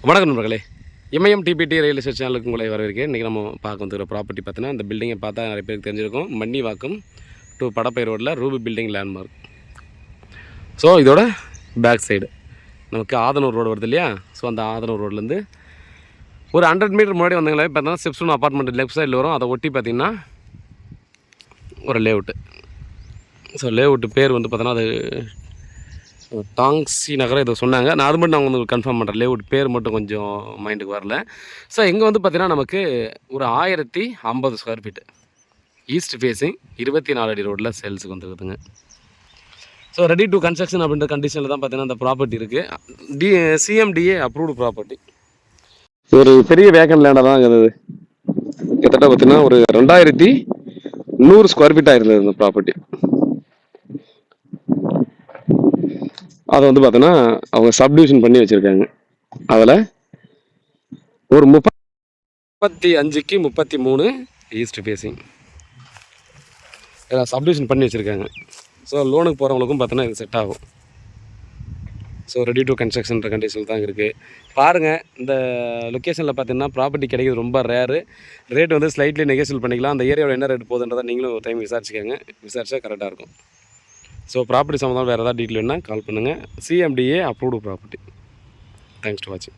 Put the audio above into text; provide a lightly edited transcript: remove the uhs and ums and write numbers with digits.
வணக்கம் நண்பர்களே, இமயம் DBT real estate சேனலுக்கு உங்களை வரவேற்கிறேன். இன்றைக்கி நம்ம பார்க்க வந்துருக்க ப்ராப்பர்ட்டி பார்த்தீங்கன்னா, இந்த பில்டிங்கை பார்த்தா நிறைய பேருக்கு தெரிஞ்சிருக்கும். மன்னிவாக்கம் டு படப்பை ரோட்டில் ரூபி பில்டிங் லேண்ட்மார்க். ஸோ இதோட பேக் சைடு நமக்கு ஆதனூர் ரோடு வருது இல்லையா? ஸோ அந்த ஆதனூர் ரோட்லேருந்து ஒரு 100 மீட்டர் முன்னாடி வந்தீங்களே பார்த்தீங்கன்னா ஸ்டெப்ஸ்டோன் அப்பார்ட்மெண்ட் லெஃப்ட் சைடில் வரும். அதை ஒட்டி பார்த்திங்கன்னா ஒரு லேஅவுட்டு. ஸோ லேஅவுட்டு பேர் வந்து பார்த்தோன்னா அது டாங்ஸி நகரம் இதை சொன்னாங்க. நான் அது மட்டும் நான் உங்களுக்கு கன்ஃபார்ம் பண்ணுறேன். லேஅவுட் பேர் மட்டும் கொஞ்சம் மைண்டுக்கு வரல. ஸோ இங்கே வந்து பார்த்திங்கன்னா நமக்கு ஒரு 1050 ஸ்கொயர் ஃபீட்டு ஈஸ்ட் ஃபேஸிங் 24 அடி ரோட்டில் சேல்ஸுக்கு வந்துருக்குதுங்க. ஸோ ரெடி டு கன்ஸ்ட்ரக்ஷன் அப்படின்ற கண்டிஷனில் தான் பார்த்தீங்கன்னா அந்த ப்ராப்பர்ட்டி இருக்குது. CMDA approved property. ஒரு பெரிய வேக்கன் லேண்டாக தான் இருக்குது. கிட்டத்தட்ட பார்த்தீங்கன்னா ஒரு 2100 ஸ்கொயர் ஃபீட்டாக இருந்தது இந்த ப்ராப்பர்ட்டி. அதை வந்து பார்த்தோன்னா அவங்க சப்டிவிஷன் பண்ணி வச்சுருக்காங்க. அதில் ஒரு 35க்கு 33 ஈஸ்ட் ஃபேஸிங் இதில் சப்டிவிஷன் பண்ணி வச்சுருக்காங்க. ஸோ லோனுக்கு போகிறவங்களுக்கும் பார்த்தோன்னா இது செட் ஆகும். ஸோ ரெடி டு கன்ஸ்ட்ரக்ஷன்ற கண்டிஷனில் தான் இருக்குது. பாருங்கள், இந்த லொக்கேஷனில் பார்த்தீங்கன்னா ப்ராப்பர்ட்டி கிடைக்கிறது ரொம்ப ரேரு. ரேட் வந்து ஸ்லைட்லி நெகோசியேட் பண்ணிக்கலாம். அந்த ஏரியாவில் என்ன ரேட் போகுதுன்றதை நீங்களும் ஒரு டைம் விசாரிச்சுக்கோங்க. விசாரிச்சா கரெக்டாக இருக்கும். ஸோ ப்ராப்பர்ட்டி சம்மந்தமாக வேறு ஏதாவது டீட்டெயில் வேணால் கால் பண்ணுங்கள். CMDA approved property. Thanks to வாட்சிங்.